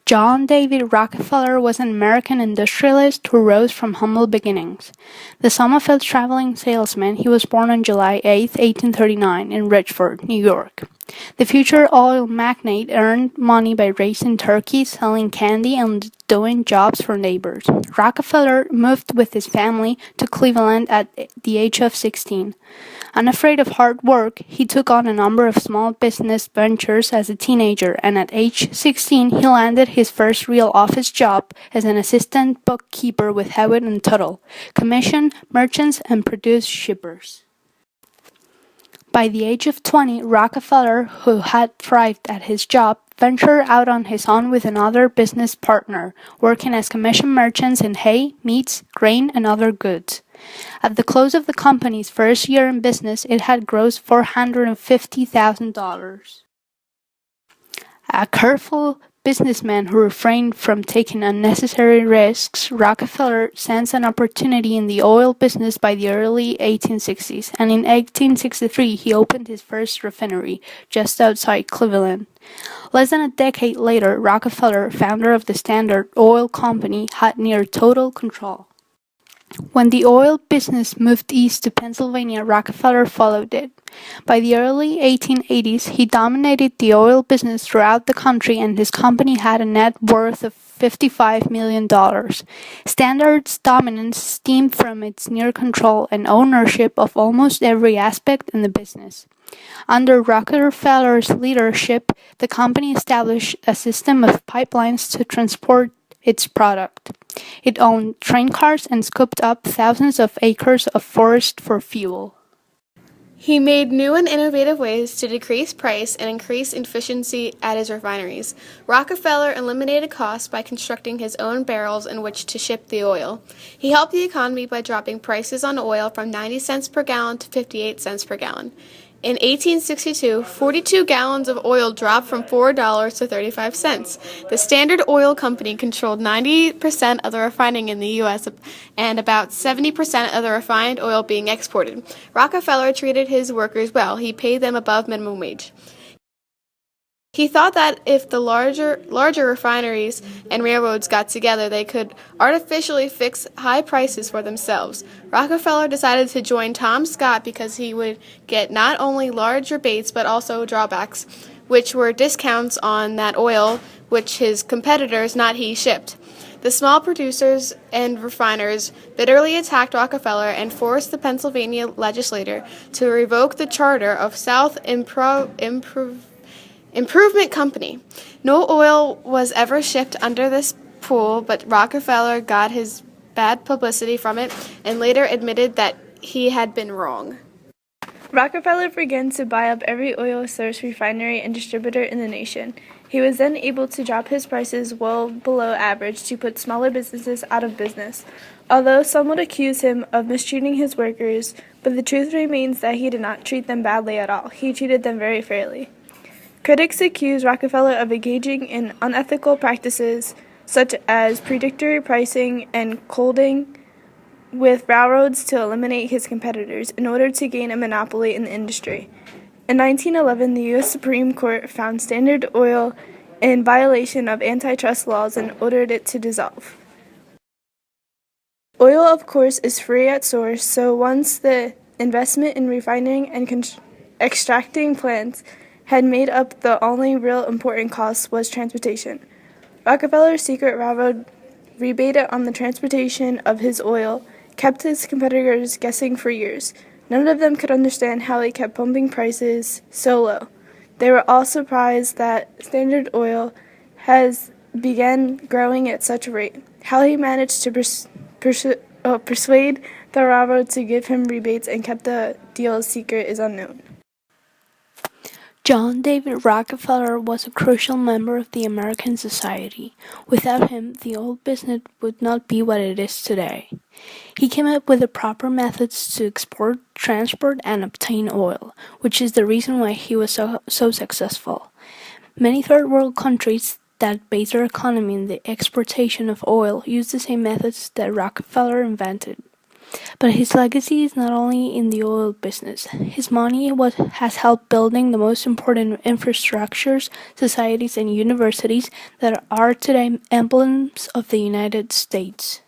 John David Rockefeller was an American industrialist who rose from humble beginnings. The son of a traveling salesman, he was born on July 8, 1839, in Richford, New York. The future oil magnate earned money by raising turkeys, selling candy, and doing jobs for neighbors. Rockefeller moved with his family to Cleveland at the age of 16. Unafraid of hard work, he took on a number of small business ventures as a teenager, and at age 16 he landed his first real office job as an assistant bookkeeper with Hewitt and Tuttle, commissioned merchants and produced shippers. By the age of 20, Rockefeller, who had thrived at his job, ventured out on his own with another business partner, working as commission merchants in hay, meats, grain, and other goods. At the close of the company's first year in business, it had grossed $450,000. A careful businessman who refrained from taking unnecessary risks, Rockefeller sensed an opportunity in the oil business by the early 1860s, and in 1863 he opened his first refinery just outside Cleveland. Less than a decade later, Rockefeller, founder of the Standard Oil Company, had near total control. When the oil business moved east to Pennsylvania, Rockefeller followed it. By the early 1880s, he dominated the oil business throughout the country, and his company had a net worth of $55 million. Standard's dominance stemmed from its near control and ownership of almost every aspect in the business. Under Rockefeller's leadership, the company established a system of pipelines to transport its product. It owned train cars and scooped up thousands of acres of forest for fuel. He made new and innovative ways to decrease price and increase efficiency at his refineries. Rockefeller eliminated costs by constructing his own barrels in which to ship the oil. He helped the economy by dropping prices on oil from 90 cents per gallon to 58 cents per gallon. In 1862, 42 gallons of oil dropped from $4 to 35 cents. The Standard Oil Company controlled 90% of the refining in the U.S. and about 70% of the refined oil being exported. Rockefeller treated his workers well. He paid them above minimum wage. He thought that if the larger refineries and railroads got together, they could artificially fix high prices for themselves. Rockefeller decided to join Tom Scott because he would get not only large rebates but also drawbacks, which were discounts on that oil which his competitors, not he, shipped. The small producers and refiners bitterly attacked Rockefeller and forced the Pennsylvania legislature to revoke the charter of South Improvement Company. No oil was ever shipped under this pool, but Rockefeller got his bad publicity from it and later admitted that he had been wrong. Rockefeller began to buy up every oil source, refinery, and distributor in the nation. He was then able to drop his prices well below average to put smaller businesses out of business. Although some would accuse him of mistreating his workers, but the truth remains that he did not treat them badly at all. He treated them very fairly. Critics accuse Rockefeller of engaging in unethical practices such as predatory pricing and colluding with railroads to eliminate his competitors in order to gain a monopoly in the industry. In 1911, the U.S. Supreme Court found Standard Oil in violation of antitrust laws and ordered it to dissolve. Oil, of course, is free at source, so once the investment in refining and extracting plants had made up, the only real important cost was transportation. Rockefeller's secret railroad rebated on the transportation of his oil, kept his competitors guessing for years. None of them could understand how he kept pumping prices so low. They were all surprised that Standard Oil has began growing at such a rate. How he managed to persuade the railroad to give him rebates and kept the deal a secret is unknown. John David Rockefeller was a crucial member of the American society. Without him, the oil business would not be what it is today. He came up with the proper methods to export, transport, and obtain oil, which is the reason why he was so successful. Many third world countries that base their economy in the exportation of oil use the same methods that Rockefeller invented. But his legacy is not only in the oil business. His money has helped building the most important infrastructures, societies, and universities that are today emblems of the United States.